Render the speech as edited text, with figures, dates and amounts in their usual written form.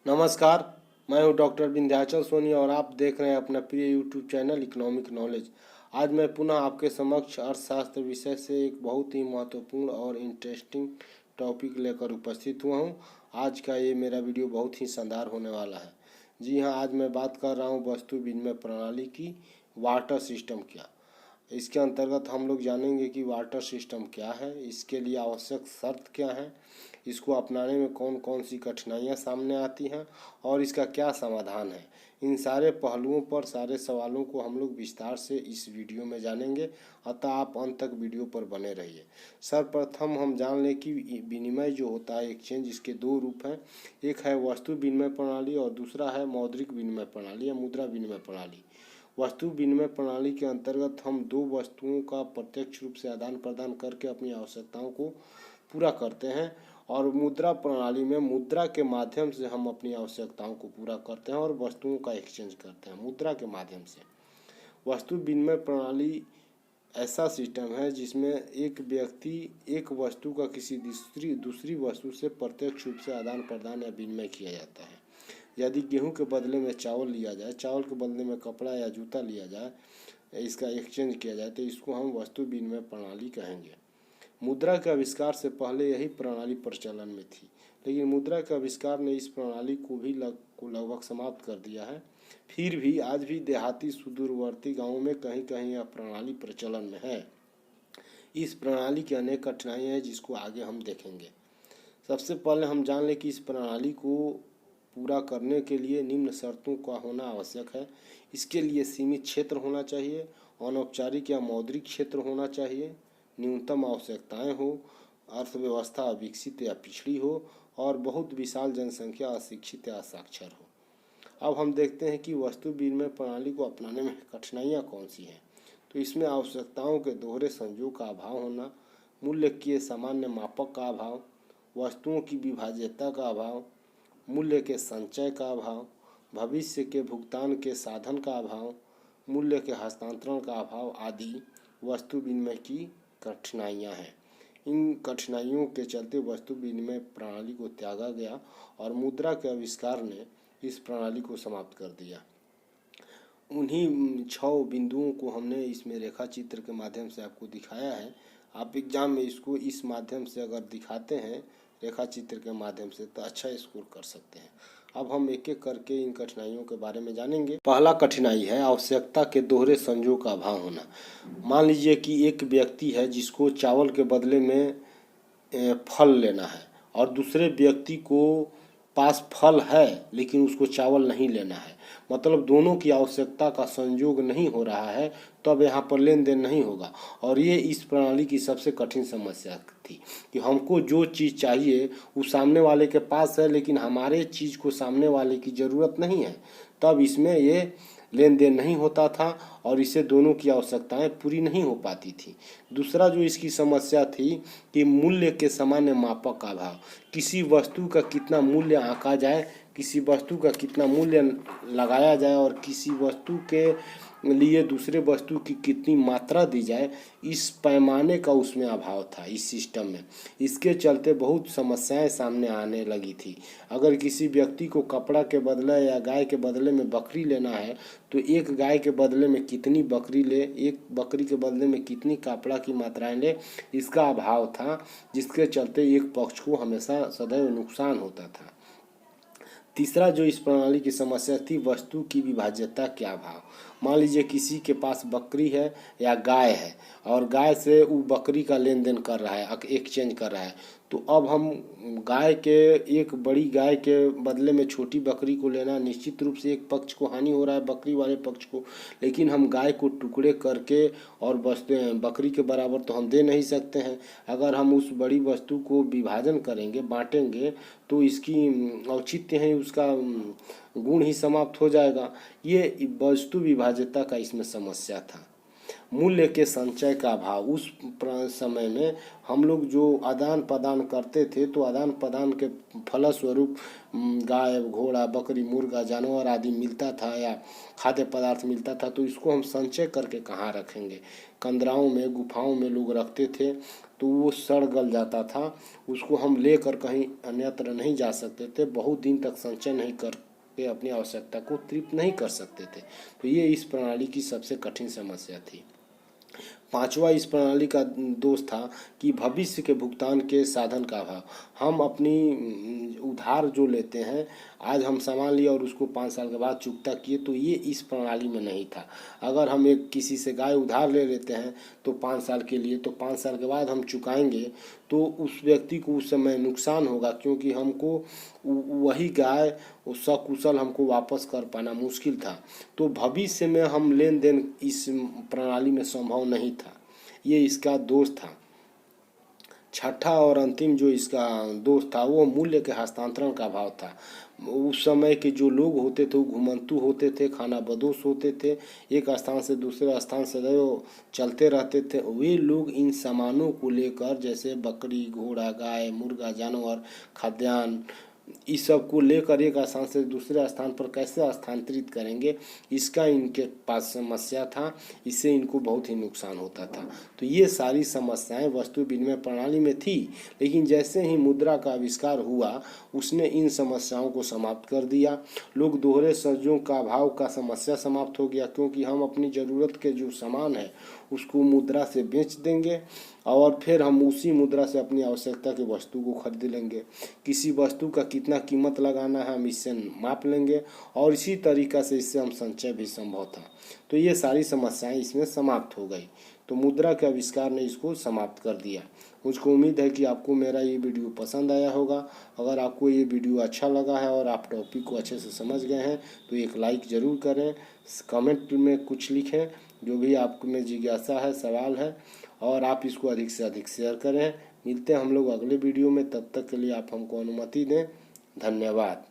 नमस्कार, मैं हूं डॉक्टर विंध्याचल सोनी और आप देख रहे हैं अपना प्रिय यूट्यूब चैनल इकोनॉमिक नॉलेज। आज मैं पुनः आपके समक्ष अर्थशास्त्र विषय से एक बहुत ही महत्वपूर्ण और इंटरेस्टिंग टॉपिक लेकर उपस्थित हुआ हूं। आज का ये मेरा वीडियो बहुत ही शानदार होने वाला है। जी हाँ, आज मैं बात कर रहा हूँ वस्तु विनिमय प्रणाली की। वाटर सिस्टम क्या, इसके अंतर्गत हम लोग जानेंगे कि वाटर सिस्टम क्या है, इसके लिए आवश्यक शर्त क्या है, इसको अपनाने में कौन कौन सी कठिनाइयाँ सामने आती हैं और इसका क्या समाधान है। इन सारे पहलुओं पर सारे सवालों को हम लोग विस्तार से इस वीडियो में जानेंगे, अतः आप अंत तक वीडियो पर बने रहिए। सर्वप्रथम हम जान लें कि विनिमय जो होता है, एक्सचेंज, इसके दो रूप हैं। एक है वस्तु विनिमय प्रणाली और दूसरा है मौद्रिक विनिमय प्रणाली या मुद्रा विनिमय प्रणाली। वस्तु विनिमय प्रणाली के अंतर्गत हम दो वस्तुओं का प्रत्यक्ष रूप से आदान प्रदान करके अपनी आवश्यकताओं को पूरा करते हैं, और मुद्रा प्रणाली में मुद्रा के माध्यम से हम अपनी आवश्यकताओं को पूरा करते हैं और वस्तुओं का एक्सचेंज करते हैं मुद्रा के माध्यम से। वस्तु विनिमय प्रणाली ऐसा सिस्टम है जिसमें एक व्यक्ति एक वस्तु का किसी दूसरी वस्तु से प्रत्यक्ष रूप से आदान प्रदान या विनिमय किया जाता है। यदि गेहूं के बदले में चावल लिया जाए, चावल के बदले में कपड़ा या जूता लिया जाए, इसका एक्सचेंज किया जाए, तो इसको हम वस्तु विनिमय प्रणाली कहेंगे। मुद्रा के आविष्कार से पहले यही प्रणाली प्रचलन में थी, लेकिन मुद्रा के आविष्कार ने इस प्रणाली को भी लगभग समाप्त कर दिया है। फिर भी आज भी देहाती सुदूरवर्ती गांवों में कहीं कहीं यह प्रणाली प्रचलन में है। इस प्रणाली की अनेक कठिनाइयाँ हैं जिसको आगे हम देखेंगे। सबसे पहले हम जान लें कि इस प्रणाली को पूरा करने के लिए निम्न शर्तों का होना आवश्यक है। इसके लिए सीमित क्षेत्र होना चाहिए, अनौपचारिक या मौद्रिक क्षेत्र होना चाहिए, न्यूनतम आवश्यकताएं हो, अर्थव्यवस्था अविकसित या पिछड़ी हो और बहुत विशाल जनसंख्या अशिक्षित या असाक्षर हो। अब हम देखते हैं कि वस्तु विनिमय प्रणाली को अपनाने में कठिनाइयाँ कौन सी हैं। तो इसमें आवश्यकताओं के दोहरे संयोग का अभाव होना, मूल्य के सामान्य मापक का अभाव, वस्तुओं की विभाज्यता का अभाव, मूल्य के संचय का अभाव, भविष्य के भुगतान के साधन का अभाव, मूल्य के हस्तांतरण का अभाव आदि वस्तु विनिमय की कठिनाइयाँ हैं। इन कठिनाइयों के चलते वस्तु विनिमय प्रणाली को त्यागा गया और मुद्रा के आविष्कार ने इस प्रणाली को समाप्त कर दिया। उन्हीं 6 बिंदुओं को हमने इसमें रेखा चित्र के माध्यम से आपको दिखाया है। आप एग्जाम में इसको इस माध्यम से अगर दिखाते हैं रेखा चित्र के माध्यम से तो अच्छा स्कोर कर सकते हैं। अब हम एक एक करके इन कठिनाइयों के बारे में जानेंगे। पहला कठिनाई है आवश्यकता के दोहरे संयोग का अभाव होना। मान लीजिए कि एक व्यक्ति है जिसको चावल के बदले में फल लेना है और दूसरे व्यक्ति को पास फल है लेकिन उसको चावल नहीं लेना है, मतलब दोनों की आवश्यकता का संयोग नहीं हो रहा है, तब यहाँ पर लेन देन नहीं होगा। और ये इस प्रणाली की सबसे कठिन समस्या थी कि हमको जो चीज़ चाहिए वो सामने वाले के पास है लेकिन हमारे चीज़ को सामने वाले की ज़रूरत नहीं है, तब इसमें ये लेन देन नहीं होता था और इससे दोनों की आवश्यकताएं पूरी नहीं हो पाती थी। दूसरा जो इसकी समस्या थी कि मूल्य के सामान्य मापक का अभाव। किसी वस्तु का कितना मूल्य आंका जाए, किसी वस्तु का कितना मूल्य लगाया जाए और किसी वस्तु के लिए दूसरे वस्तु की कितनी मात्रा दी जाए, इस पैमाने का उसमें अभाव था इस सिस्टम में। इसके चलते बहुत समस्याएं सामने आने लगी थी। अगर किसी व्यक्ति को कपड़ा के बदले या गाय के बदले में बकरी लेना है तो एक गाय के बदले में कितनी बकरी ले, एक बकरी के बदले में कितनी कपड़ा की मात्राएं ले, इसका अभाव था, जिसके चलते एक पक्ष को हमेशा सदैव नुकसान होता था। तीसरा जो इस प्रणाली की समस्या थी वस्तु की विभाज्यता के अभाव। मान लीजिए किसी के पास बकरी है या गाय है और गाय से वो बकरी का लेन देन कर रहा है, एक्सचेंज कर रहा है, तो अब हम गाय के एक बड़ी गाय के बदले में छोटी बकरी को लेना, निश्चित रूप से एक पक्ष को हानि हो रहा है, बकरी वाले पक्ष को, लेकिन हम गाय को टुकड़े करके और बकरी के बराबर तो हम दे नहीं सकते हैं। अगर हम उस बड़ी वस्तु को विभाजन करेंगे, बांटेंगे, तो इसकी औचित्य है, उसका गुण ही समाप्त हो जाएगा। ये वस्तु विभाज्यता का इसमें समस्या था। मूल्य के संचय का अभाव। उस समय में हम लोग जो आदान प्रदान करते थे तो आदान प्रदान के फलस्वरूप गाय घोड़ा बकरी मुर्गा जानवर आदि मिलता था या खाद्य पदार्थ मिलता था, तो इसको हम संचय करके कहाँ रखेंगे। कंदराओं में गुफाओं में लोग रखते थे तो वो सड़ गल जाता था, उसको हम लेकर कहीं अन्यत्र नहीं जा सकते थे, बहुत दिन तक संचय नहीं करके अपनी आवश्यकता को तृप्त नहीं कर सकते थे। तो ये इस प्रणाली की सबसे कठिन समस्या थी। पांचवा इस प्रणाली का दोष था कि भविष्य के भुगतान के साधन का अभाव। हम अपनी उधार जो लेते हैं, आज हम सामान लिया और उसको 5 साल के बाद चुकता किए, तो ये इस प्रणाली में नहीं था। अगर हम एक किसी से गाय उधार ले लेते हैं तो 5 साल के लिए, तो 5 साल के बाद हम चुकाएंगे तो उस व्यक्ति को उस समय नुकसान होगा, क्योंकि हमको वही गाय सकुशल हमको वापस कर पाना मुश्किल था। तो भविष्य में हम लेन देन इस प्रणाली में संभव नहीं था, ये इसका दोष था। छठा और अंतिम जो इसका दोष था वो मूल्य के हस्तांतरण का अभाव था। उस समय के जो लोग होते थे वो घुमंतु होते थे, खाना बदोश होते थे, एक स्थान से दूसरे स्थान सदैव चलते रहते थे। वे लोग इन सामानों को लेकर, जैसे बकरी घोड़ा गाय मुर्गा जानवर खाद्यान्न, इस सब को लेकर एक स्थान से दूसरे स्थान पर कैसे स्थानांतरित करेंगे, इसका इनके पास समस्या था। इससे इनको बहुत ही नुकसान होता था। तो ये सारी समस्याएं वस्तु विनिमय प्रणाली में थी, लेकिन जैसे ही मुद्रा का आविष्कार हुआ उसने इन समस्याओं को समाप्त कर दिया। लोग दोहरे सज्जों का अभाव का समस्या समाप्त हो गया, क्योंकि हम अपनी ज़रूरत के जो सामान है उसको मुद्रा से बेच देंगे और फिर हम उसी मुद्रा से अपनी आवश्यकता की वस्तु को खरीद लेंगे। किसी वस्तु का कितना कीमत लगाना है हम इससे माप लेंगे और इसी तरीक़ा से इससे हम संचय भी संभव था। तो ये सारी समस्याएं इसमें समाप्त हो गई। तो मुद्रा के आविष्कार ने इसको समाप्त कर दिया। मुझको उम्मीद है कि आपको मेरा ये वीडियो पसंद आया होगा। अगर आपको ये वीडियो अच्छा लगा है और आप टॉपिक को अच्छे से समझ गए हैं तो एक लाइक ज़रूर करें, कमेंट में कुछ लिखें जो भी आपको में जिज्ञासा है, सवाल है, और आप इसको अधिक से अधिक शेयर करें। मिलते हैं हम लोग अगले वीडियो में, तब तक के लिए आप हमको अनुमति दें। धन्यवाद।